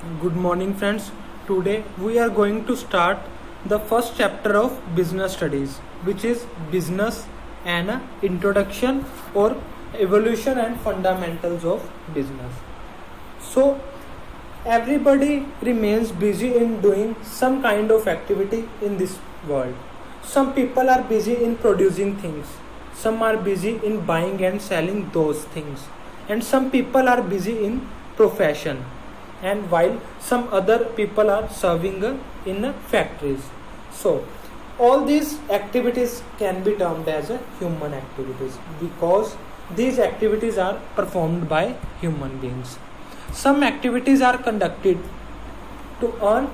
Good morning, friends. Today we are going to start the first chapter of business studies, which is business and introduction or evolution and fundamentals of business. So, everybody remains busy in doing some kind of activity in this world. Some people are busy in producing things, some are busy in buying and selling those things, and some people are busy in profession, and while some other people are serving in factories. So all these activities can be termed as human activities because these activities are performed by human beings. Some activities are conducted to earn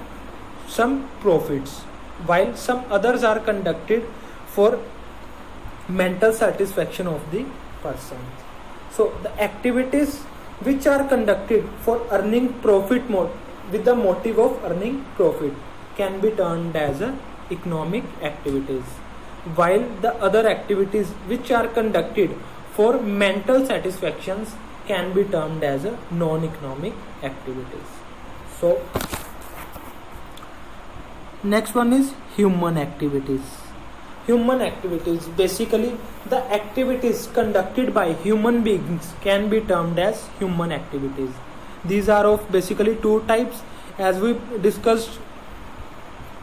some profits, while some others are conducted for mental satisfaction of the person. So the activities which are conducted for earning profit with the motive of earning profit can be termed as economic activities, while the other activities which are conducted for mental satisfactions can be termed as non-economic activities. So next one is human activities. Human activities, basically the activities conducted by human beings can be termed as human activities. These are of basically two types as we discussed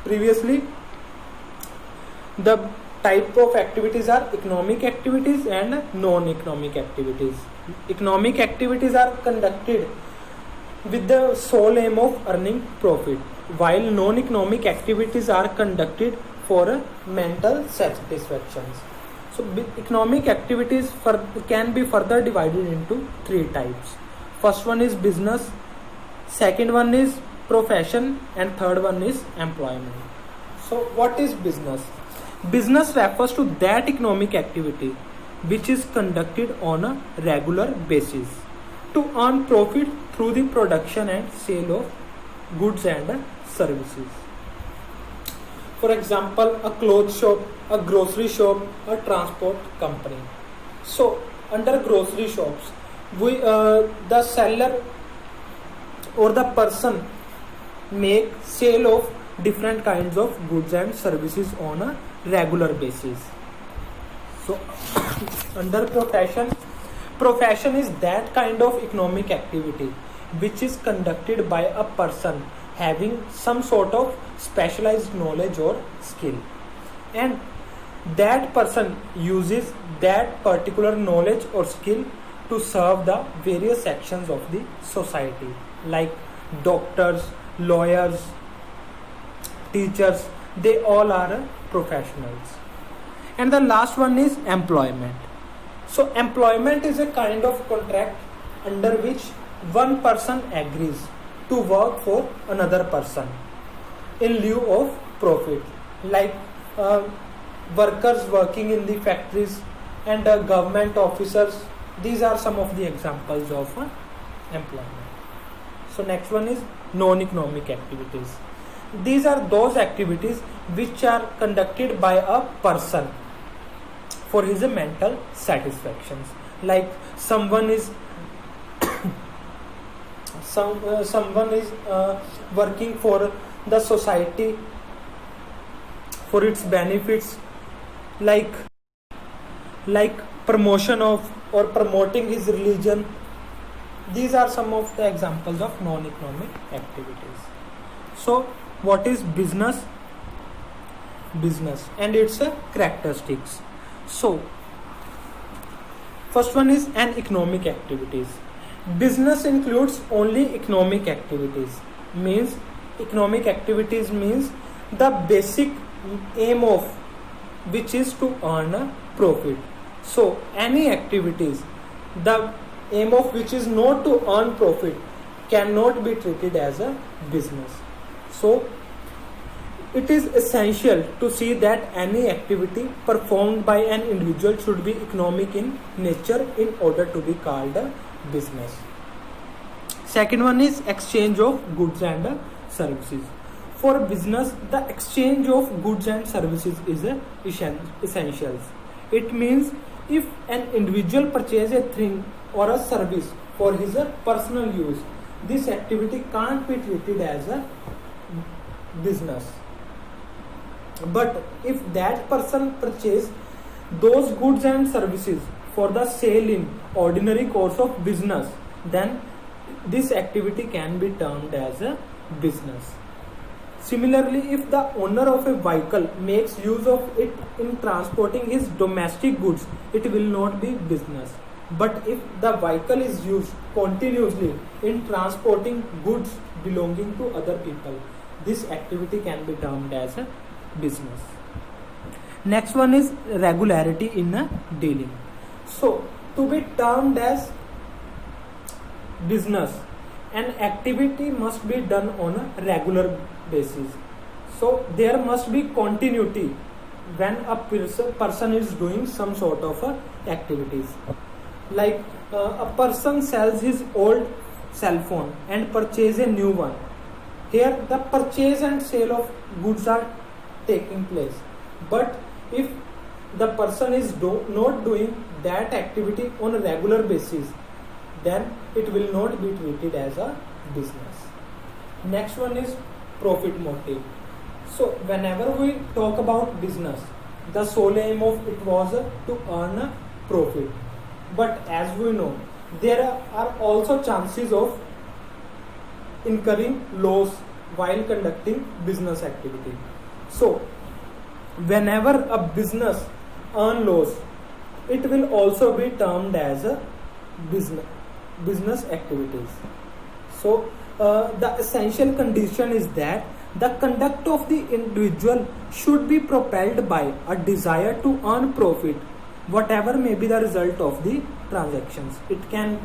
previously. The type of activities are economic activities and non-economic activities. Economic activities are conducted with the sole aim of earning profit, while non-economic activities are conducted for mental satisfactions. So economic activities can be further divided into three types. First one is business, second one is profession, and third one is employment. So what is business? Business refers to that economic activity which is conducted on a regular basis to earn profit through the production and sale of goods and services. For example, a clothes shop, a grocery shop, a transport company. So under grocery shops, the seller or the person make sale of different kinds of goods and services on a regular basis. So under profession is that kind of economic activity which is conducted by a person having some sort of specialized knowledge or skill, and that person uses that particular knowledge or skill to serve the various sections of the society, like doctors, lawyers, teachers. They all are professionals. And the last one is employment. So employment is a kind of contract under which one person agrees to work for another person in lieu of profit, like workers working in the factories and government officers. These are some of the examples of employment. So next one is non-economic activities. These are those activities which are conducted by a person for his mental satisfactions, like someone is working for the society for its benefits, like promotion of or promoting his religion. These are some of the examples of non-economic activities. So what is business and its characteristics? So first one is an economic activities. Business includes only economic activities. Means economic activities means the basic aim of which is to earn a profit. So any activities the aim of which is not to earn profit cannot be treated as a business. So it is essential to see that any activity performed by an individual should be economic in nature in order to be called a business. Second one is exchange of goods and services. For business, the exchange of goods and services is essentials. It means if an individual purchases a thing or a service for his personal use, this activity can't be treated as a business. But if that person purchase those goods and services for the sale in ordinary course of business, then this activity can be termed as a business. Similarly, if the owner of a vehicle makes use of it in transporting his domestic goods, it will not be business. But if the vehicle is used continuously in transporting goods belonging to other people, this activity can be termed as a business. Next one is regularity in a dealing. So, to be termed as business, an activity must be done on a regular basis. So there must be continuity when a person is doing some sort of activities. Like a person sells his old cell phone and purchase a new one. Here the purchase and sale of goods are taking place. But if the person is not doing that activity on a regular basis, then it will not be treated as a business. Next one is profit motive. So whenever we talk about business, the sole aim of it was to earn a profit. But as we know, there are also chances of incurring loss while conducting business activity. So whenever a business earn loss, it will also be termed as a business activities. So the essential condition is that the conduct of the individual should be propelled by a desire to earn profit, whatever may be the result of the transactions. It can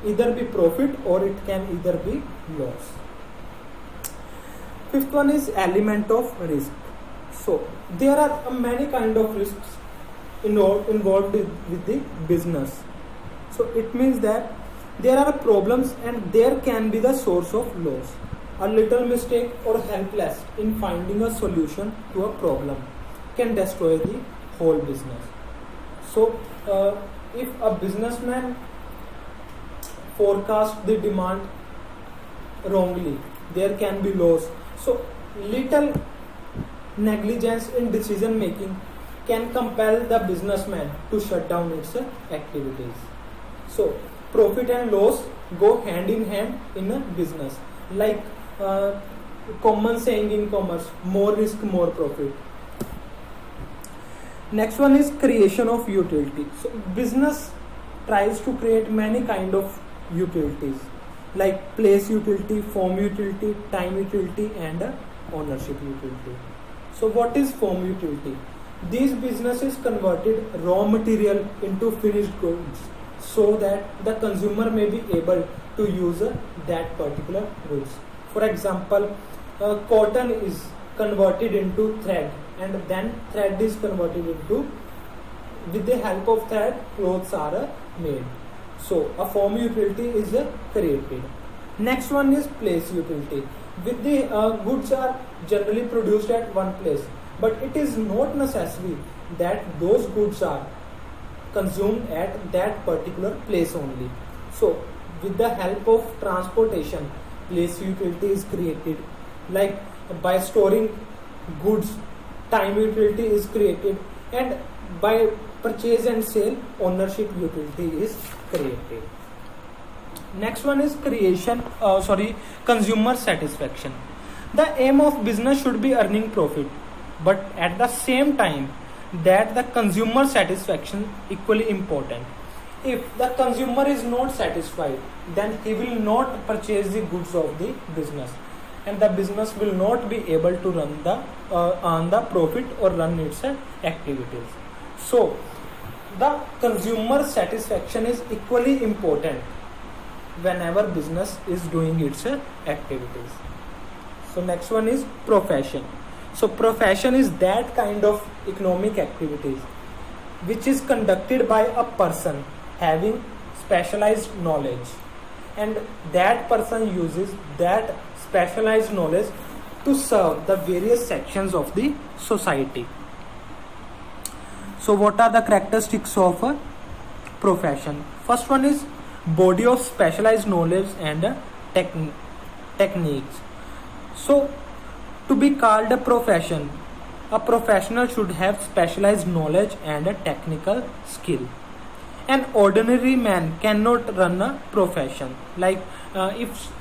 either be profit or it can either be loss. Fifth one is element of risk. So there are many kind of risks involved with the business. So it means that there are problems and there can be the source of loss. A little mistake or helpless in finding a solution to a problem can destroy the whole business. So if a businessman forecasts the demand wrongly, there can be loss. So little negligence in decision making can compel the businessman to shut down its activities. So profit and loss go hand in hand in a business. Like common saying in commerce, more risk, more profit. Next one is creation of utility. So business tries to create many kind of utilities, like place utility, form utility, time utility, and ownership utility. So what is form utility? These businesses converted raw material into finished goods so that the consumer may be able to use that particular goods. For example, cotton is converted into thread, and then thread is converted into, with the help of thread, clothes are made. So a form utility is created. Next one is place utility. With the goods are generally produced at one place, but it is not necessary that those goods are consumed at that particular place only. So with the help of transportation, place utility is created. Like by storing goods, time utility is created, and by purchase and sale, ownership utility is created. Next one is consumer satisfaction. The aim of business should be earning profit, but at the same time that the consumer satisfaction equally important. If the consumer is not satisfied, then he will not purchase the goods of the business, and the business will not be able to earn the profit or run its activities. So the consumer satisfaction is equally important whenever business is doing its activities. So next one is profession. So profession is that kind of economic activities which is conducted by a person having specialized knowledge, and that person uses that specialized knowledge to serve the various sections of the society. So what are the characteristics of a profession? First one is body of specialized knowledge and techniques. So, to be called a profession, a professional should have specialized knowledge and a technical skill. An ordinary man cannot run a profession. Like if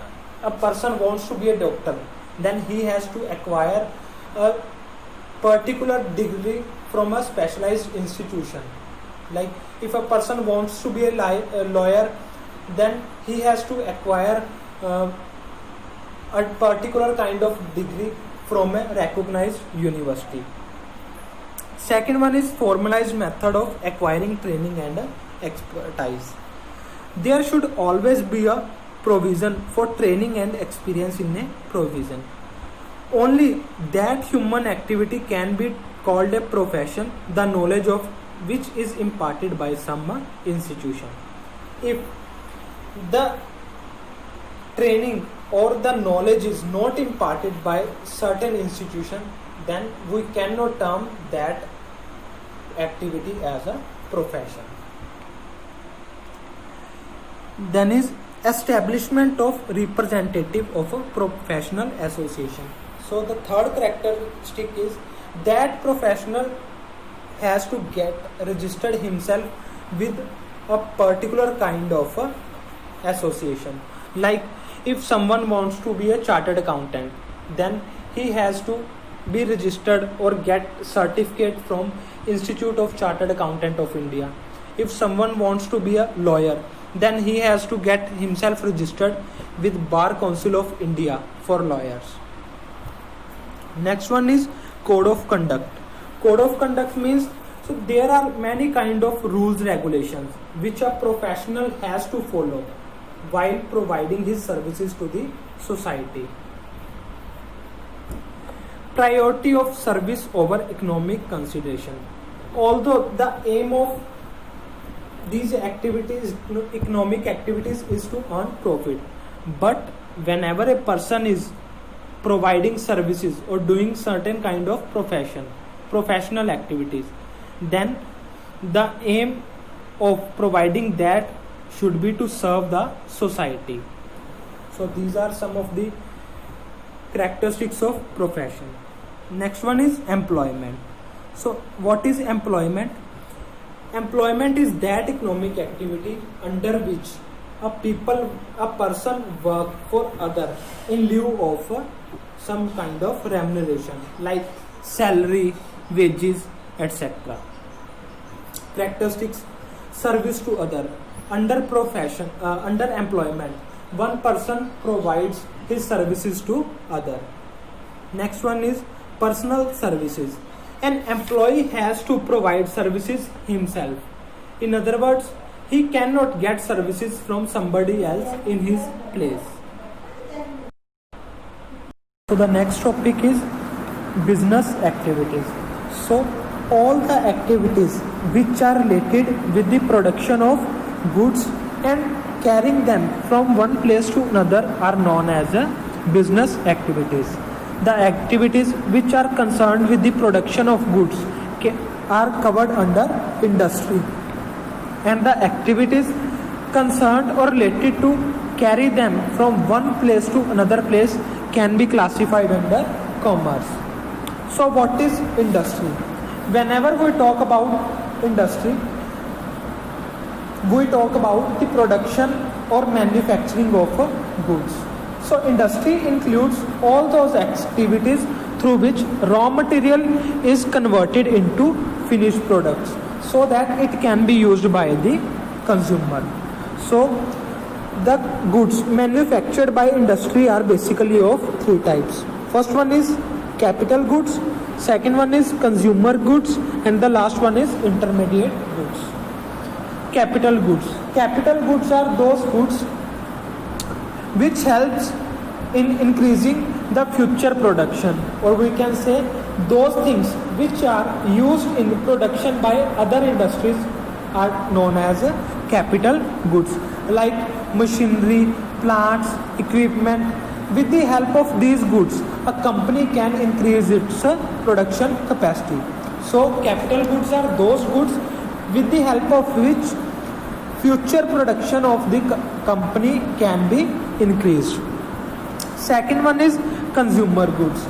a person wants to be a doctor, then he has to acquire a particular degree from a specialized institution. Like if a person wants to be a lawyer, then he has to acquire a particular kind of degree from a recognized university. Second one is formalized method of acquiring training and expertise. There should always be a provision for training and experience in a provision. Only that human activity can be called a profession, the knowledge of which is imparted by some institution. If the training or the knowledge is not imparted by certain institution, then we cannot term that activity as a profession. Then is establishment of representative of a professional association. So the third characteristic is that professional has to get registered himself with a particular kind of association. Like if someone wants to be a chartered accountant, then he has to be registered or get certificate from Institute of Chartered Accountant of India. If someone wants to be a lawyer, then he has to get himself registered with Bar Council of India for lawyers. Next one is code of conduct. Code of conduct means, so there are many kind of rules, regulations which a professional has to follow while providing his services to the society. Priority of service over economic consideration. Although the aim of these activities, economic activities, is to earn profit, but whenever a person is providing services or doing certain kind of professional activities, then the aim of providing that should be to serve the society. So these are some of the characteristics of profession. Next one is employment. So what is employment? Employment is that economic activity under which a person work for other in lieu of some kind of remuneration like salary, wages, etc. Characteristics: service to other. Under employment, one person provides his services to other. Next one is personal services. An employee has to provide services himself. In other words, he cannot get services from somebody else in his place. So the next topic is business activities. So all the activities which are related with the production of goods and carrying them from one place to another are known as business activities. The activities which are concerned with the production of goods are covered under industry, and the activities concerned or related to carry them from one place to another place can be classified under commerce. So what is industry? Whenever we talk about industry, we talk about the production or manufacturing of goods. So industry includes all those activities through which raw material is converted into finished products so that it can be used by the consumer. So the goods manufactured by industry are basically of three types. First one is capital goods, second one is consumer goods, and the last one is intermediate goods. Capital goods. Capital goods are those goods which helps in increasing the future production, or we can say those things which are used in production by other industries are known as capital goods, like machinery, plants, equipment. With the help of these goods, a company can increase its production capacity. So capital goods are those goods with the help of which future production of the company can be increased. Second one is consumer goods.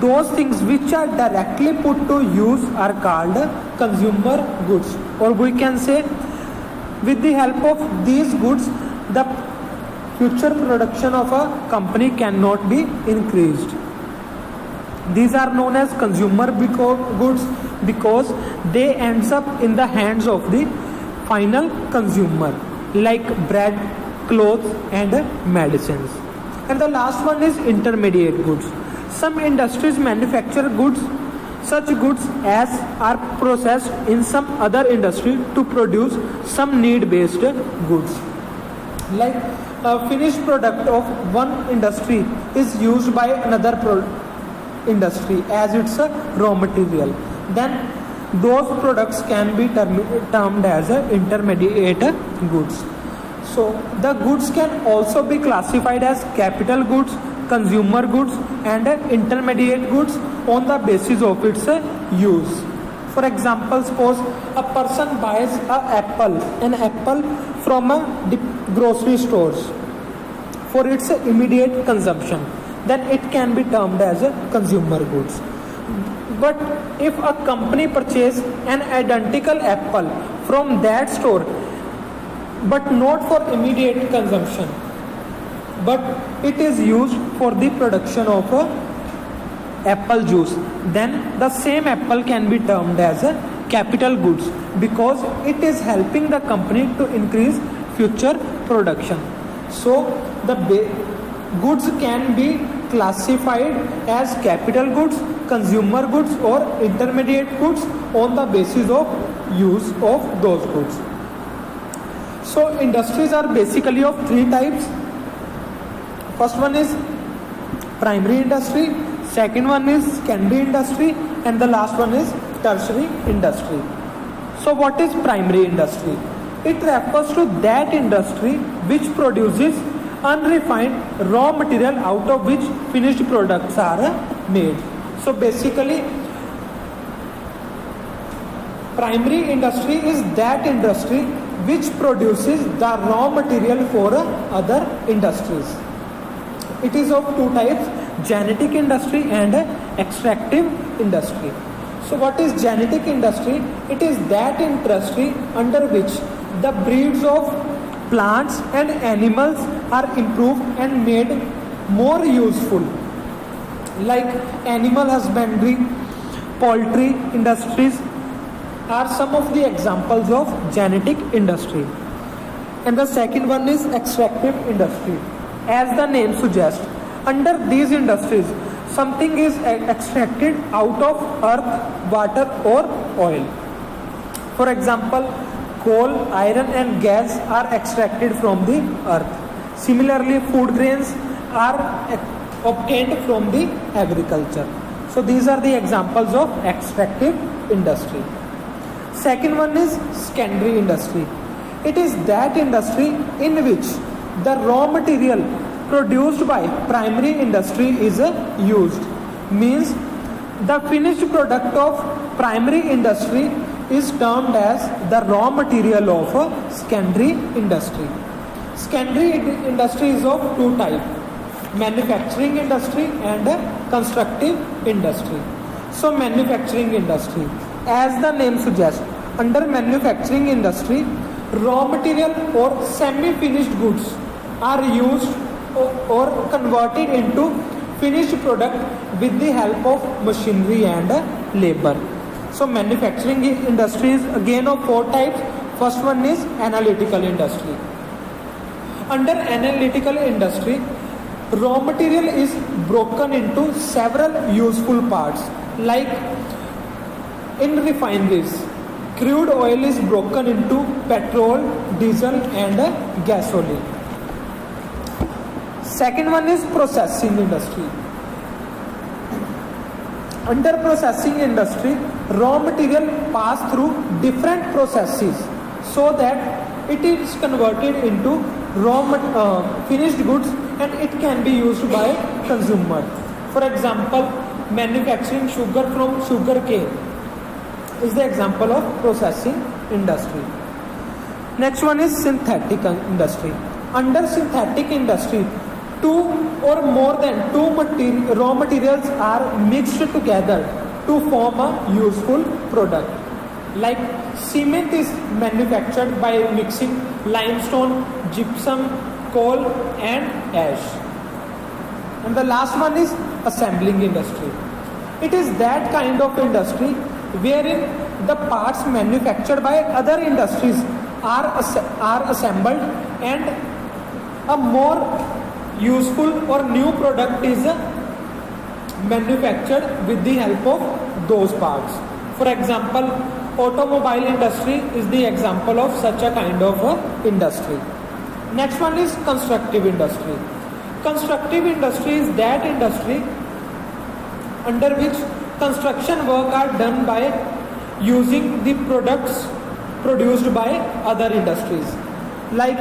Those things which are directly put to use are called consumer goods, or we can say with the help of these goods the future production of a company cannot be increased. These are known as consumer goods because they ends up in the hands of the final consumer, like bread, clothes and medicines. And the last one is intermediate goods. Some industries manufacture goods, such goods as are processed in some other industry to produce some need-based goods. Like a finished product of one industry is used by another industry as it's a raw material. Then those products can be termed as intermediate goods. So the goods can also be classified as capital goods, consumer goods and intermediate goods on the basis of its use. For example, suppose a person buys an apple from a grocery stores for its immediate consumption, then it can be termed as consumer goods. But if a company purchases an identical apple from that store but not for immediate consumption, but it is used for the production of apple juice, then the same apple can be termed as capital goods because it is helping the company to increase future production. So the goods can be classified as capital goods, consumer goods or intermediate goods on the basis of use of those goods. So industries are basically of three types. First one is primary industry, second one is secondary industry and the last one is tertiary industry. So what is primary industry? It refers to that industry which produces unrefined raw material out of which finished products are made. So basically primary industry is that industry which produces the raw material for other industries. It is of two types, genetic industry and extractive industry. So what is genetic industry? It is that industry under which the breeds of plants and animals are improved and made more useful, like animal husbandry, poultry industries are some of the examples of genetic industry. And the second one is extractive industry. As the name suggests, under these industries something is extracted out of earth, water or oil. For example, coal, iron and gas are extracted from the earth. Similarly, food grains are obtained from the agriculture. So these are the examples of extractive industry. Second one is secondary industry. It is that industry in which the raw material produced by primary industry is used. Means the finished product of primary industry is termed as the raw material of secondary industry. Secondary industry is of two types, manufacturing industry and constructive industry. So manufacturing industry, as the name suggests, under manufacturing industry, raw material or semi-finished goods are used or converted into finished product with the help of machinery and labor. So manufacturing industry is again of four types. First one is analytical industry. Under analytical industry, raw material is broken into several useful parts, like in refineries, crude oil is broken into petrol, diesel and gasoline. Second one is processing industry. Under processing industry, raw material pass through different processes so that it is converted into finished goods and it can be used by consumer. For example, manufacturing sugar from sugar cane is the example of processing industry. Next one is synthetic industry. Under synthetic industry, two or more than two raw materials are mixed together to form a useful product. Like cement is manufactured by mixing limestone, gypsum, coal and ash. And the last one is assembling industry. It is that kind of industry wherein the parts manufactured by other industries are assembled and a more useful or new product is manufactured with the help of those parts. For example, automobile industry is the example of such a kind of industry. Next one is constructive industry. Constructive industry is that industry under which construction work are done by using the products produced by other industries like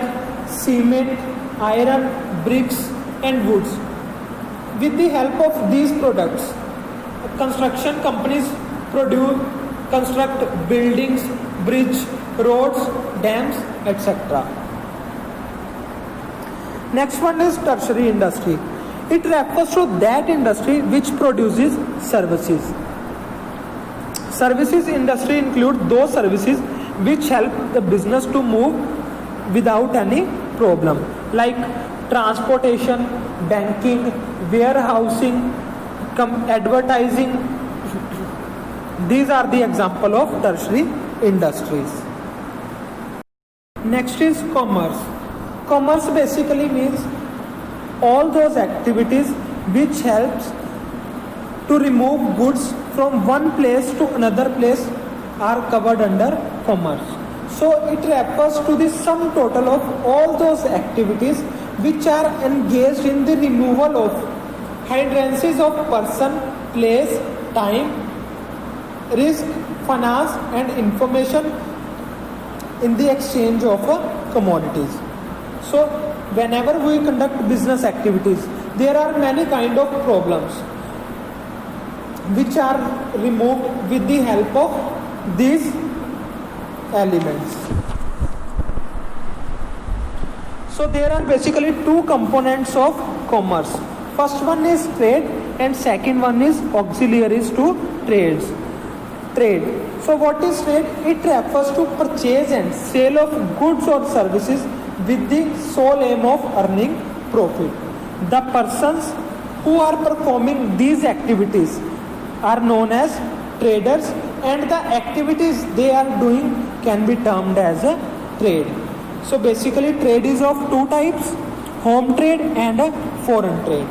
cement, iron, bricks and woods. With the help of these products, construction companies construct buildings, bridges, roads, dams, etc. Next one is tertiary industry. It refers to that industry which produces services. Services industry include those services which help the business to move without any problem, like transportation, banking, warehousing, advertising. These are the example of tertiary industries. Next is commerce. Commerce basically means all those activities which helps to remove goods from one place to another place are covered under commerce. So it refers to the sum total of all those activities which are engaged in the removal of hindrances of person, place, time, risk, finance and information in the exchange of commodities. So whenever we conduct business activities, there are many kind of problems which are removed with the help of these elements. So there are basically two components of commerce. First one is trade and second one is auxiliaries to trades. Trade. So what is trade? It refers to purchase and sale of goods or services with the sole aim of earning profit. The persons who are performing these activities are known as traders and the activities they are doing can be termed as a trade. So basically trade is of two types, home trade and a foreign trade.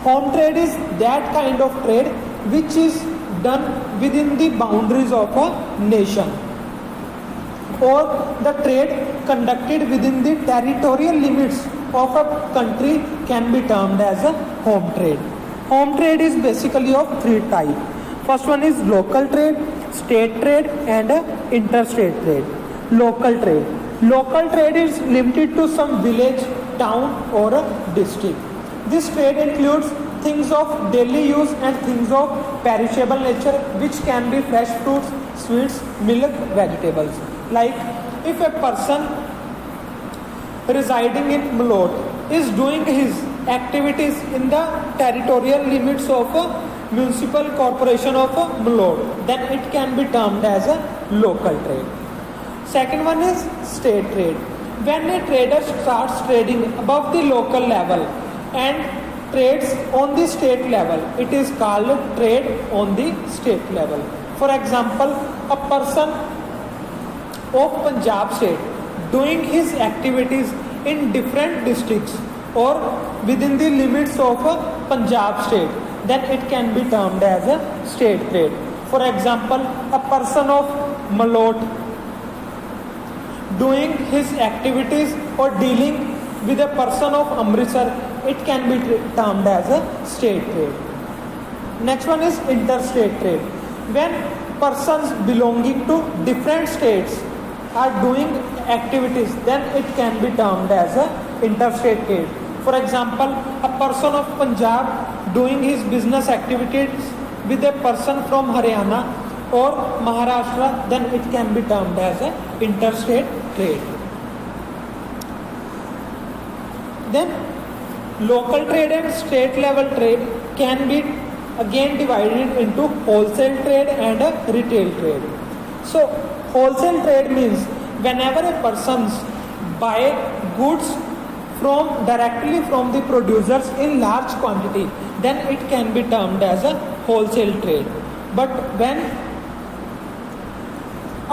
Home trade is that kind of trade which is done within the boundaries of a nation, or the trade conducted within the territorial limits of a country can be termed as a home trade. Home trade is basically of three types. First one is local trade, state trade and interstate trade. Local trade. Local trade is limited to some village, town or a district. This trade includes things of daily use and things of perishable nature which can be fresh fruits, sweets, milk, vegetables. Like if a person residing in Malot is doing his activities in the territorial limits of a municipal corporation of a Malot, then it can be termed as a local trade. Second one is state trade. When a trader starts trading above the local level and trades on the state level, it is called trade on the state level. For example, a person of Punjab state doing his activities in different districts or within the limits of a Punjab state, then it can be termed as a state trade. For example, a person of Malot doing his activities or dealing with a person of Amritsar, it can be termed as a state trade. Next one is interstate trade. When persons belonging to different states are doing activities, then it can be termed as a interstate trade. For example, a person of Punjab doing his business activities with a person from Haryana or Maharashtra, then it can be termed as a interstate trade. Then local trade and state level trade can be again divided into wholesale trade and a retail trade. So wholesale trade means whenever a person buy goods directly from the producers in large quantity, then it can be termed as a wholesale trade. But when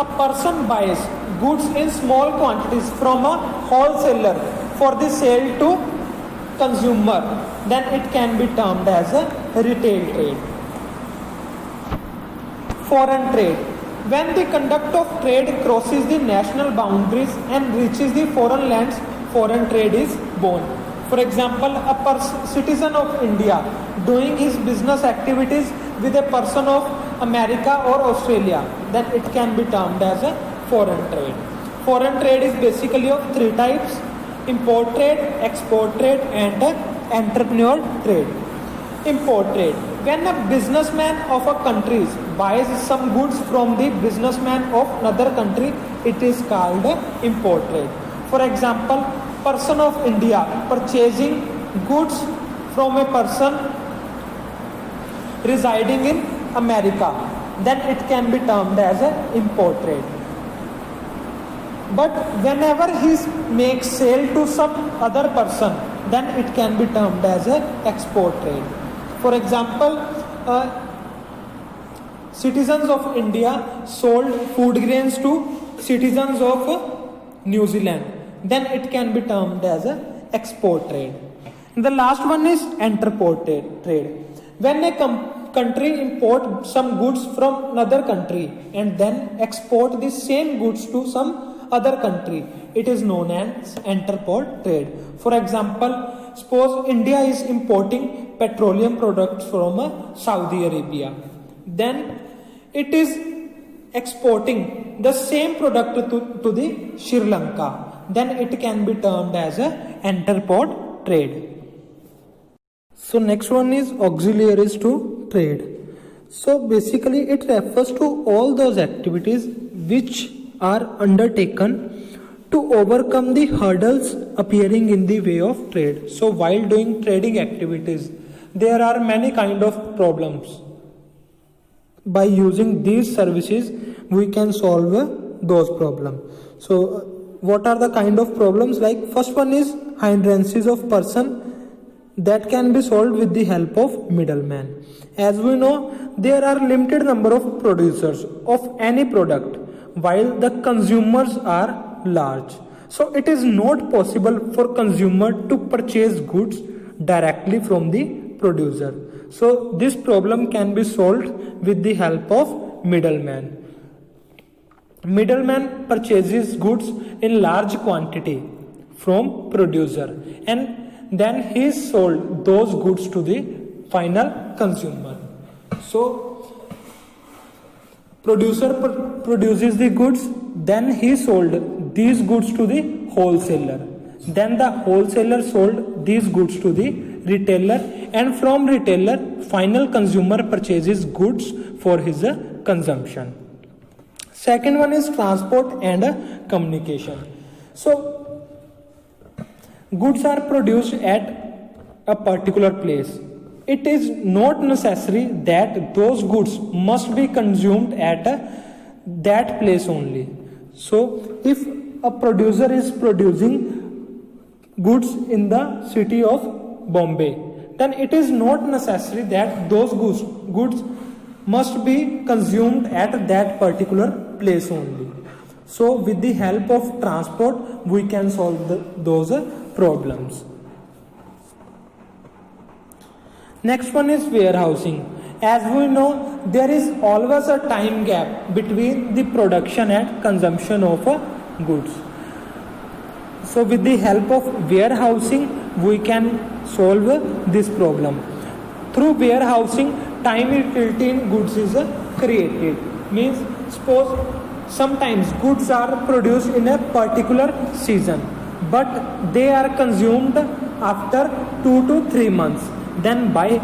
a person buys goods in small quantities from a wholesaler for the sale to consumer, then it can be termed as a retail trade. Foreign trade. When the conduct of trade crosses the national boundaries and reaches the foreign lands, foreign trade is born. For example, a citizen of India doing his business activities with a person of America or Australia, then it can be termed as a foreign trade. Foreign trade is basically of three types: import trade, export trade, and entrepreneur trade. Import trade. When a businessman of a country buys some goods from the businessman of another country, it is called import trade. For example, person of India purchasing goods from a person residing in America, then it can be termed as an import trade. But whenever he makes sale to some other person, then it can be termed as an export trade. For example, citizens of India sold food grains to citizens of New Zealand, then it can be termed as an export trade. And the last one is entreport trade. When a country import some goods from another country and then export the same goods to some other country, it is known as entreport trade. For example, suppose India is importing petroleum products from Saudi Arabia, then it is exporting the same product to the Sri Lanka, then it can be termed as a entreport trade. So next one is auxiliaries to trade. So basically it refers to all those activities which are undertaken to overcome the hurdles appearing in the way of trade. So while doing trading activities, there are many kind of problems. By using these services, we can solve those problems. So what are the kind of problems? Like first one is hindrances of person that can be solved with the help of middleman. As we know, there are limited number of producers of any product while the consumers are large. So it is not possible for consumer to purchase goods directly from the producer. So this problem can be solved with the help of middleman. Middleman purchases goods in large quantity from producer and then he sold those goods to the final consumer. So producer produces the goods, then he sold these goods to the wholesaler. Then the wholesaler sold these goods to the retailer, and from retailer final consumer purchases goods for his consumption. Second one is transport and communication. So goods are produced at a particular place. It is not necessary that those goods must be consumed at that place only. So if a producer is producing goods in the city of Bombay, then it is not necessary that those goods must be consumed at that particular place only. So with the help of transport, we can solve those problems. Next one is warehousing. As we know, there is always a time gap between the production and consumption of goods. So with the help of warehousing, we can solve this problem. Through warehousing, time utility in goods is created. Means suppose sometimes goods are produced in a particular season, but they are consumed after 2 to 3 months. Then by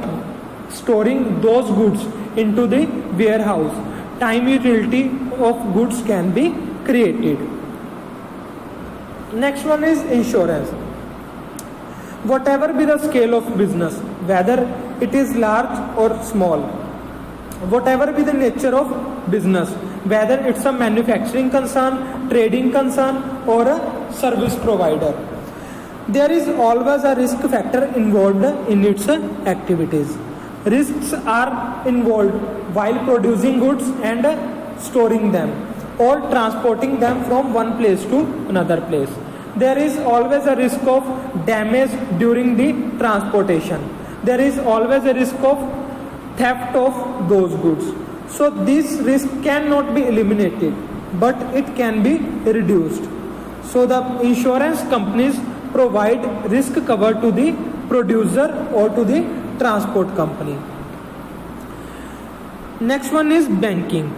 storing those goods into the warehouse, time utility of goods can be created. Next one is insurance. Whatever be the scale of business, whether it is large or small, whatever be the nature of business, whether it's a manufacturing concern, trading concern, or a service provider, there is always a risk factor involved in its activities. Risks are involved while producing goods and storing them or transporting them from one place to another place. There is always a risk of damage during the transportation. There is always a risk of theft of those goods. So this risk cannot be eliminated, but it can be reduced. So the insurance companies provide risk cover to the producer or to the transport company. Next one is banking.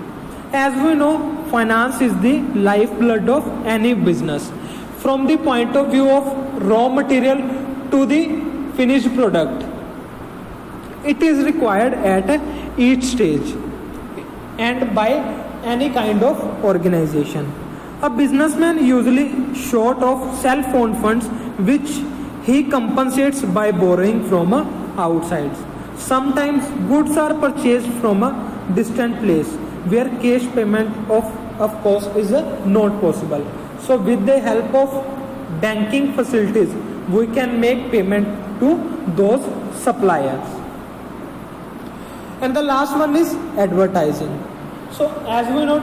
As we know, finance is the lifeblood of any business. From the point of view of raw material to the finished product, it is required at each stage and by any kind of organization. A businessman usually short of self-owned funds which he compensates by borrowing from outside. Sometimes goods are purchased from a distant place where cash payment of course is not possible. So with the help of banking facilities, we can make payment to those suppliers. And the last one is advertising. So as we know,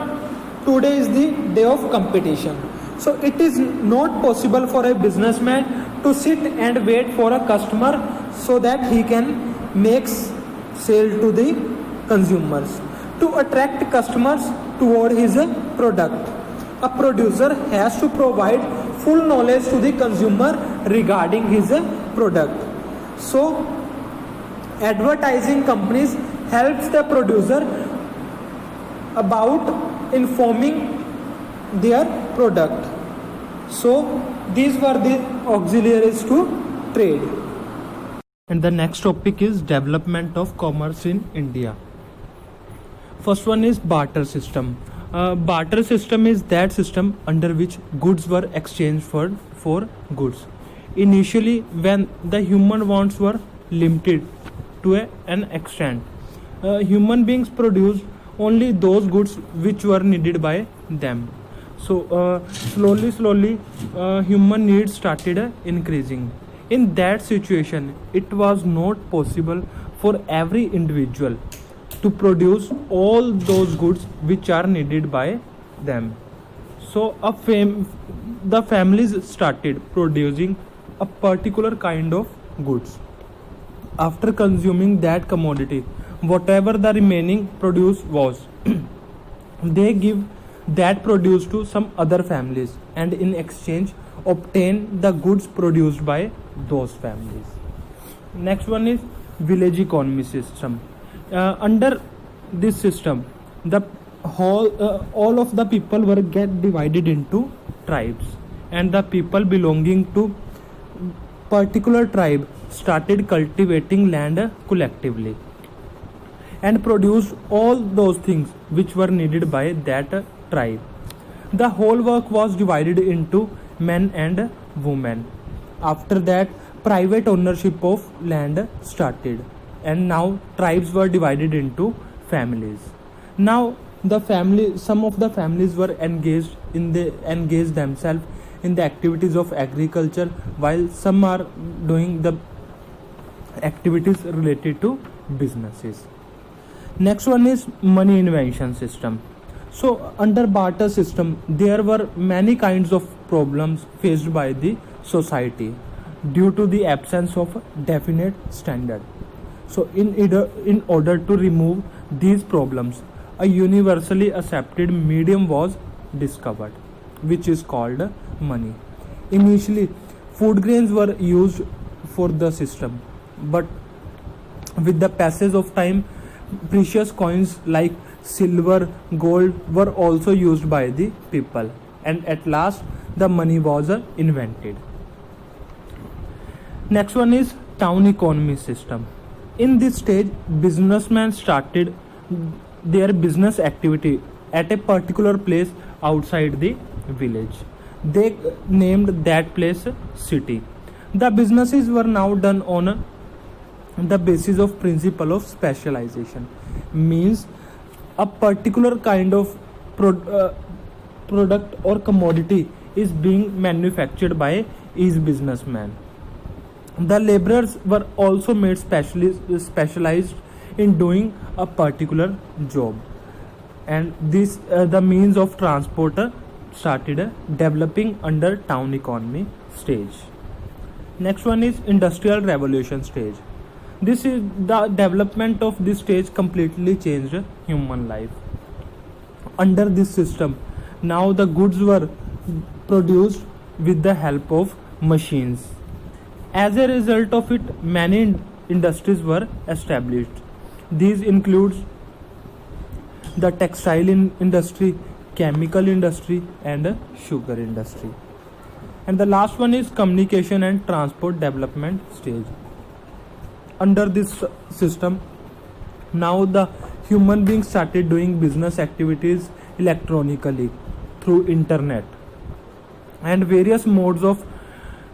today is the day of competition. So it is not possible for a businessman to sit and wait for a customer so that he can make sale to the consumers. To attract customers toward his product, a producer has to provide full knowledge to the consumer regarding his product. So advertising companies helps the producer about informing their product. So these were the auxiliaries to trade. And the next topic is development of commerce in India. First one is barter system. Barter system is that system under which goods were exchanged for goods. Initially, when the human wants were limited to an extent, human beings produced only those goods which were needed by them. So slowly human needs started increasing. In that situation, it was not possible for every individual to produce all those goods which are needed by them. So the families started producing a particular kind of goods. After consuming that commodity, whatever the remaining produce was, they give that produce to some other families and in exchange obtain the goods produced by those families. Next one is village economy system. Under this system, the all of the people were get divided into tribes, and the people belonging to particular tribe started cultivating land collectively and produced all those things which were needed by that tribe. The whole work was divided into men and women. After that, private ownership of land started, and now tribes were divided into families. Now some of the families were engaged themselves in the activities of agriculture, while some are doing the activities related to businesses. Next one is money invention system. So under barter system, there were many kinds of problems faced by the society due to the absence of definite standard. So in order to remove these problems, a universally accepted medium was discovered, which is called money. Initially, food grains were used for the system, but with the passage of time, precious coins like silver, gold were also used by the people, and at last the money was invented. Next one is town economy system. In this stage, businessmen started their business activity at a particular place outside the village. They named that place city. The businesses were now done on the basis of principle of specialization, means a particular kind of product or commodity is being manufactured by each businessman. The laborers were also made specialized in doing a particular job, and this the means of transport started developing under town economy stage. Next one is industrial revolution stage. This is the development of this stage completely changed human life. Under this system, now the goods were produced with the help of machines. As a result of it, many industries were established. These includes the textile industry, chemical industry, and sugar industry. And the last one is communication and transport development stage. Under this system, now the human beings started doing business activities electronically through internet, and various modes of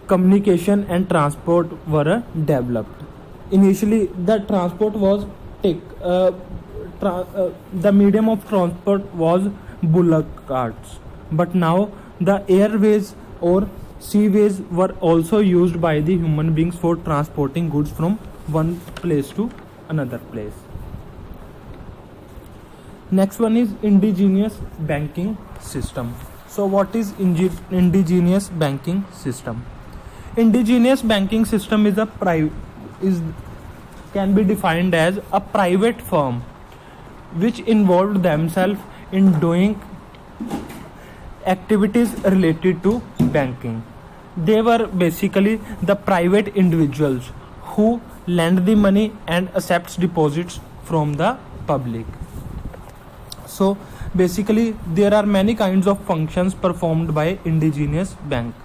communication and transport were developed. Initially, the transport was the medium of transport was bullock carts, but now the airways or seaways were also used by the human beings for transporting goods from one place to another place. Next one is indigenous banking system. So what is indigenous banking system? Indigenous banking system can be defined as a private firm which involved themselves in doing activities related to banking. They were basically the private individuals who lend the money and accepts deposits from the public. So basically there are many kinds of functions performed by indigenous bank,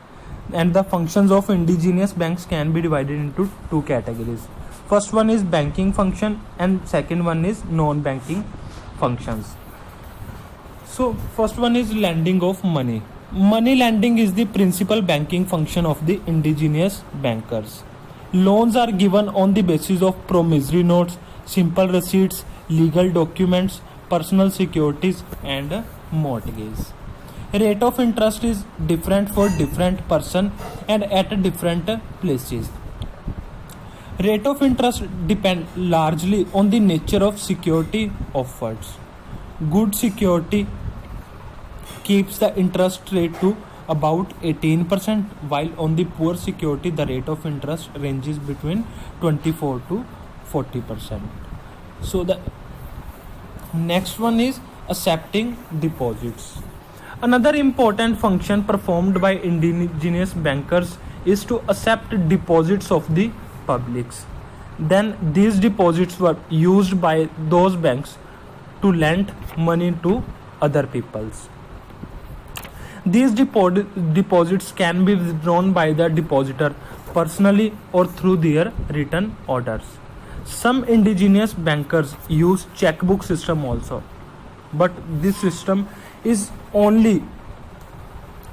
and the functions of indigenous banks can be divided into two categories. First one is banking function and second one is non-banking functions. So first one is lending of money. Money lending is the principal banking function of the indigenous bankers. Loans are given on the basis of promissory notes, simple receipts, legal documents, personal securities, and mortgage. Rate of interest is different for different person and at different places. Rate of interest depend largely on the nature of security offered. Good security keeps the interest rate to about 18%, while on the poor security the rate of interest ranges between 24 to 40%. So the next one is accepting deposits. Another important function performed by indigenous bankers is to accept deposits of the publics. Then these deposits were used by those banks to lend money to other peoples. These deposits can be withdrawn by the depositor personally or through their written orders. Some indigenous bankers use checkbook system also, but this system is only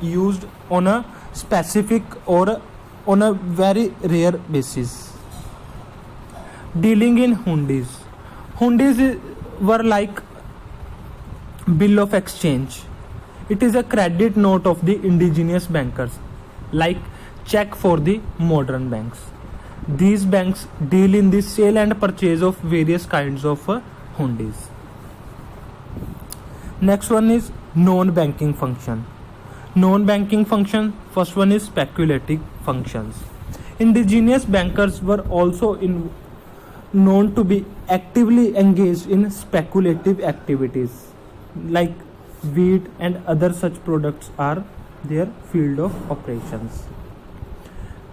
used on a specific or on a very rare basis. Dealing in hundis. Hundis were like bill of exchange. It is a credit note of the indigenous bankers, like check for the modern banks. These banks deal in the sale and purchase of various kinds of hundis. Next one is non-banking function. Non-banking function, first one is speculative functions. Indigenous bankers were also known to be actively engaged in speculative activities, like wheat and other such products are their field of operations.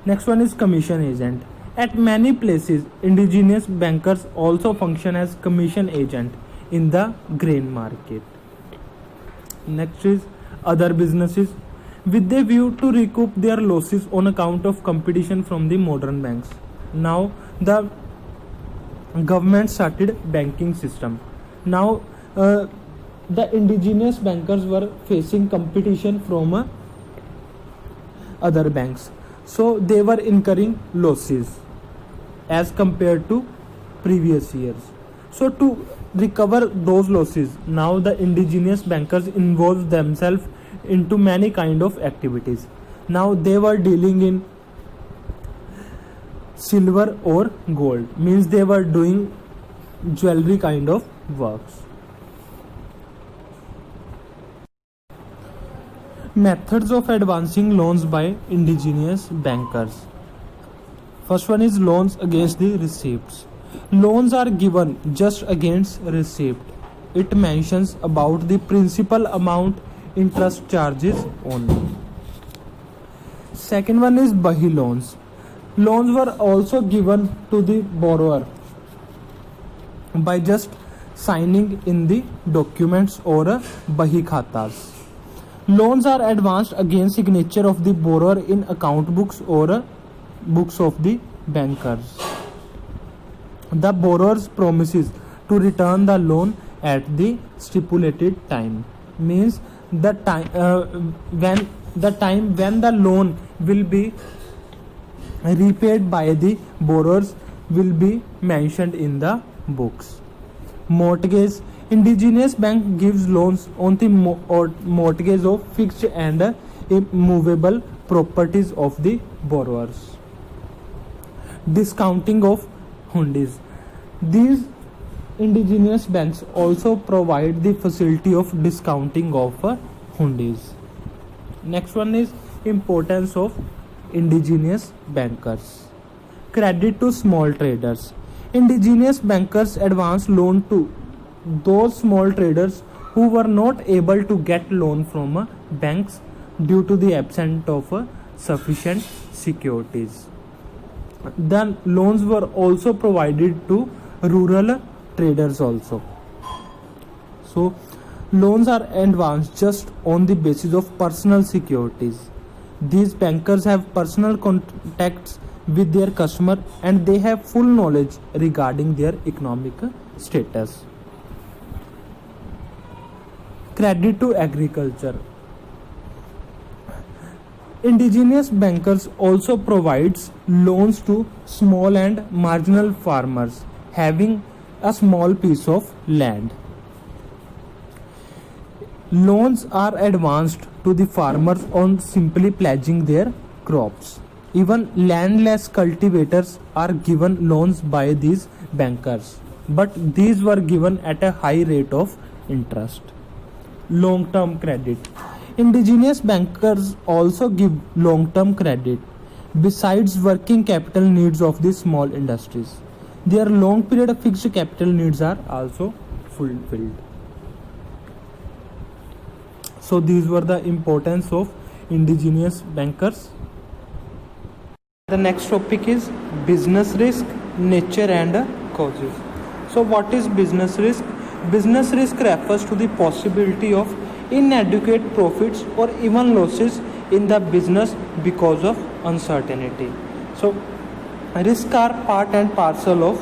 Next one is commission agent. At many places, indigenous bankers also function as commission agent in the grain market. Next is other businesses, with a view to recoup their losses on account of competition from the modern banks. Now the government started banking system. Now the indigenous bankers were facing competition from other banks. So they were incurring losses as compared to previous years. So to recover those losses, now the indigenous bankers involved themselves into many kind of activities. Now they were dealing in silver or gold, means they were doing jewelry kind of works. Methods of advancing loans by indigenous bankers. First one is loans against the receipts. Loans are given just against receipt. It mentions about the principal amount, interest charges only. Second one is Bahi loans. Loans were also given to the borrower by just signing in the documents or Bahi khatas. Loans are advanced against signature of the borrower in account books or books of the bankers. The borrower promises to return the loan at the stipulated time. Means the time when the loan will be repaid by the borrowers will be mentioned in the books. Mortgage. Indigenous bank gives loans on the mortgage of fixed and immovable properties of the borrowers. Discounting of hundis. These indigenous banks also provide the facility of discounting of hundis. Next one is importance of indigenous bankers. Credit to small traders. Indigenous bankers advance loan to those small traders who were not able to get loan from banks due to the absence of sufficient securities. Then loans were also provided to rural traders also. So loans are advanced just on the basis of personal securities. These bankers have personal contacts with their customer and they have full knowledge regarding their economic status. Credit to agriculture. Indigenous bankers also provides loans to small and marginal farmers having a small piece of land. Loans are advanced to the farmers on simply pledging their crops. Even landless cultivators are given loans by these bankers, but these were given at a high rate of interest. Long-term credit. Indigenous bankers also give long-term credit besides working capital needs of the small industries. Their long period fixed capital needs are also fulfilled. So these were the importance of indigenous bankers. The next topic is business risk, nature and causes. So what is business risk? Business risk refers to the possibility of inadequate profits or even losses in the business because of uncertainty. So risks are part and parcel of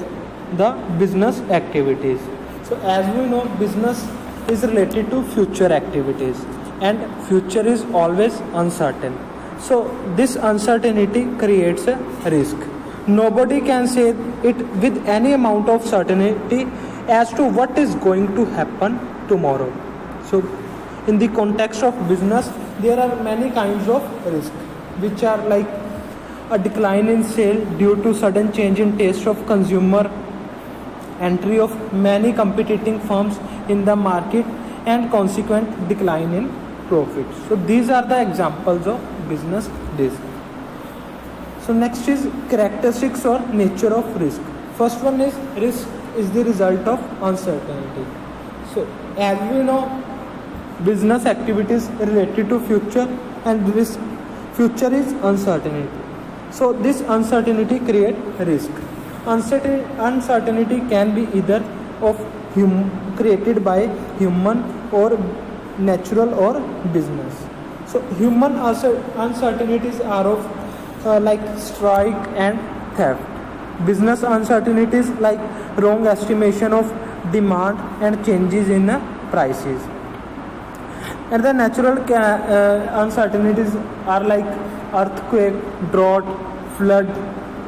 the business activities. So as we know, business is related to future activities and future is always uncertain. So this uncertainty creates a risk. Nobody can say it with any amount of certainty as to what is going to happen tomorrow. So in the context of business, there are many kinds of risk, which are like a decline in sale due to sudden change in taste of consumer, entry of many competing firms in the market, and consequent decline in profits. So these are the examples of business risk. So next is characteristics or nature of risk. First one is risk is the result of uncertainty. So as we know, business activities related to future and risk. Future is uncertainty. So this uncertainty creates risk. Uncertainty can be either of created by human or natural or business. So human uncertainties are of like strike and theft. Business uncertainties like wrong estimation of demand and changes in prices. And the natural uncertainties are like earthquake, drought, flood,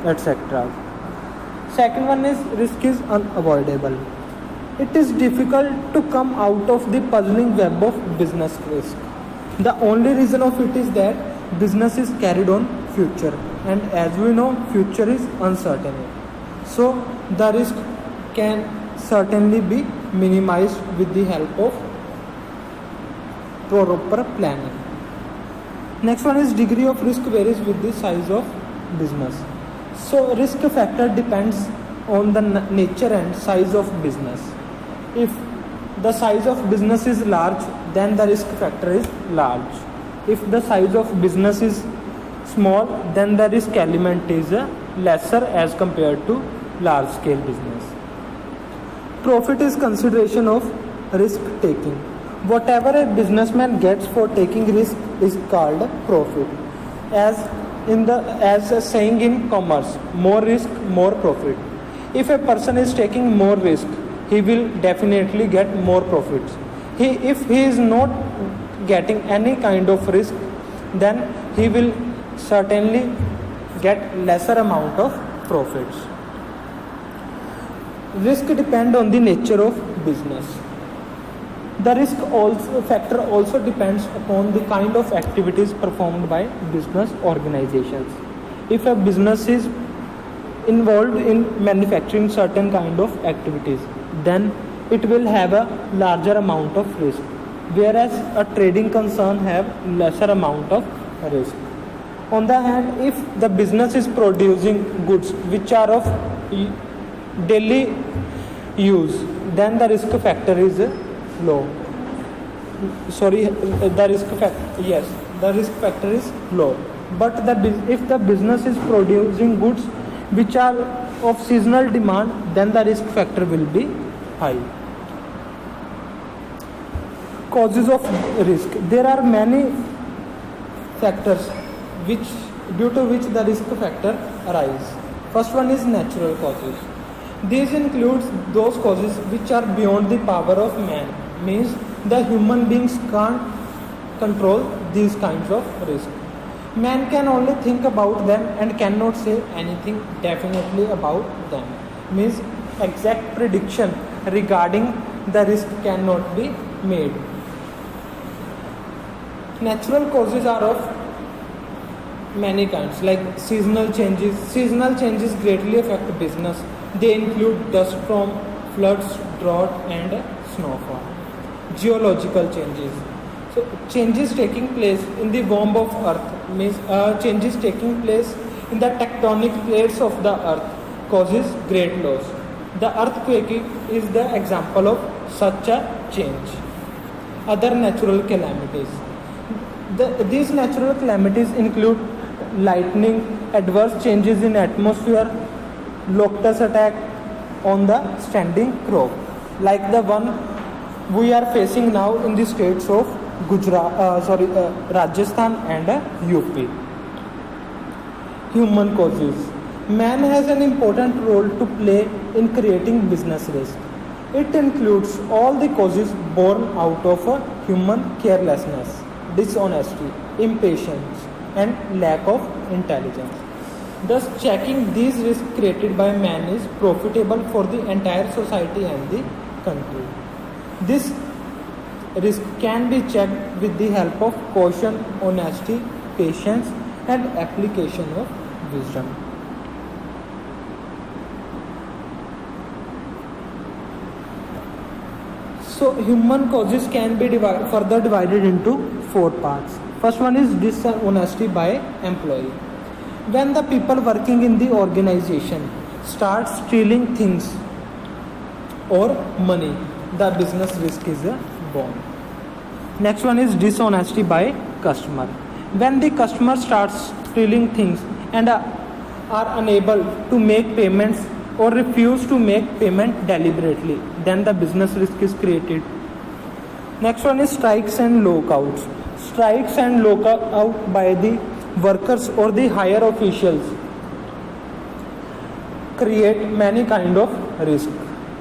etc. Second one is risk is unavoidable. It is difficult to come out of the puzzling web of business risk. The only reason of it is that business is carried on future, and as we know, future is uncertain. So the risk can certainly be minimized with the help of proper planning. Next one is degree of risk varies with the size of business. So risk factor depends on the nature and size of business. If the size of business is large, then the risk factor is large. If the size of business is small, then the risk element is lesser as compared to large scale business. Profit is consideration of risk taking. Whatever a businessman gets for taking risk is called profit. As a saying in commerce, more risk, more profit. If a person is taking more risk, he will definitely get more profits. If he is not getting any kind of risk, then he will certainly get lesser amount of profits. Risk depend on the nature of business. The risk factor also depends upon the kind of activities performed by business organizations. If a business is involved in manufacturing certain kind of activities, then it will have a larger amount of risk, whereas a trading concern have lesser amount of risk. On the hand, if the business is producing goods which are of daily use, then the risk factor is low. The risk factor is low. But if the business is producing goods which are of seasonal demand, then the risk factor will be high. Causes of risk. There are many factors due to which the risk factor arise. First one is natural causes. These includes those causes which are beyond the power of man, means the human beings can't control these kinds of risk. Man can only think about them and cannot say anything definitely about them, means exact prediction regarding the risk cannot be made. Natural causes are of many kinds, like seasonal changes. Seasonal changes greatly affect business. They include dust storm, floods, drought, and snowfall. Geological changes. So changes taking place in the womb of earth, means changes taking place in the tectonic plates of the earth causes great loss. The earthquake is the example of such a change. Other natural calamities. These natural calamities include lightning, adverse changes in atmosphere, locust attack on the standing crop, like the one we are facing now in the states of Rajasthan and UP. Human causes. Man has an important role to play in creating business risk. It includes all the causes born out of human carelessness, dishonesty, impatience, and lack of intelligence. Thus, checking these risks created by man is profitable for the entire society and the country. This risk can be checked with the help of caution, honesty, patience, and application of wisdom. So, human causes can be further divided into 4 parts. First one is dishonesty by employee. When the people working in the organization start stealing things or money, the business risk is born. Next one is dishonesty by customer. When the customer starts stealing things and are unable to make payments or refuse to make payment deliberately, then the business risk is created. Next one is strikes and lockouts. Strikes and lockout by the workers or the higher officials create many kind of risk.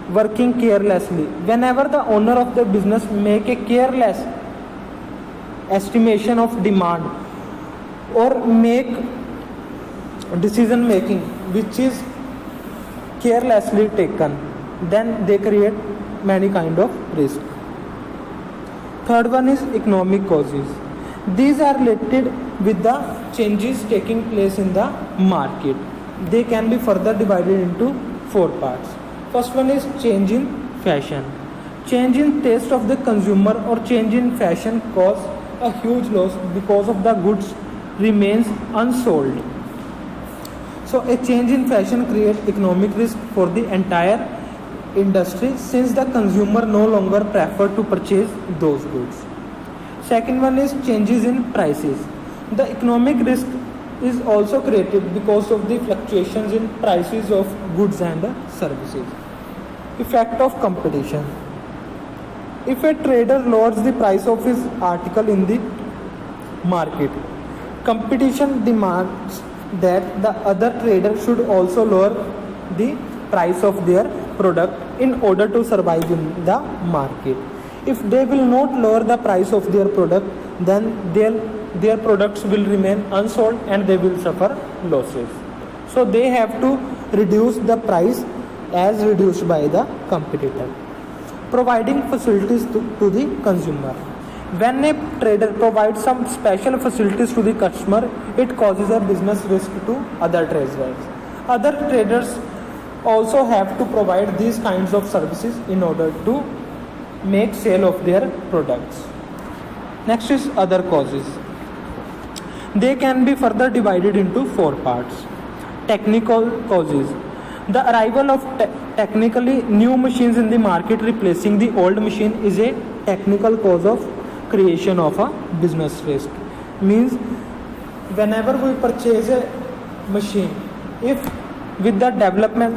Working carelessly. Whenever the owner of the business make a careless estimation of demand or make decision making which is carelessly taken, then they create many kind of risk. Third one is economic causes. These are related with the changes taking place in the market. They can be further divided into 4 parts. First one is change in fashion. Change in taste of the consumer or change in fashion cause a huge loss because of the goods remains unsold. So a change in fashion creates economic risk for the entire industry since the consumer no longer prefer to purchase those goods. Second one is changes in prices. The economic risk is also created because of the fluctuations in prices of goods and services. Effect of competition. If a trader lowers the price of his article in the market, competition demands that the other trader should also lower the price of their product in order to survive in the market. If they will not lower the price of their product, then their products will remain unsold and they will suffer losses. So they have to reduce the price as reduced by the competitor. Providing facilities to the consumer. When a trader provides some special facilities to the customer, it causes a business risk to other traders. Other traders also have to provide these kinds of services in order to make sale of their products. Next is other causes. They can be further divided into 4 parts. Technical causes. The arrival of technically new machines in the market replacing the old machine is a technical cause of creation of a business risk. Means whenever we purchase a machine, if with the development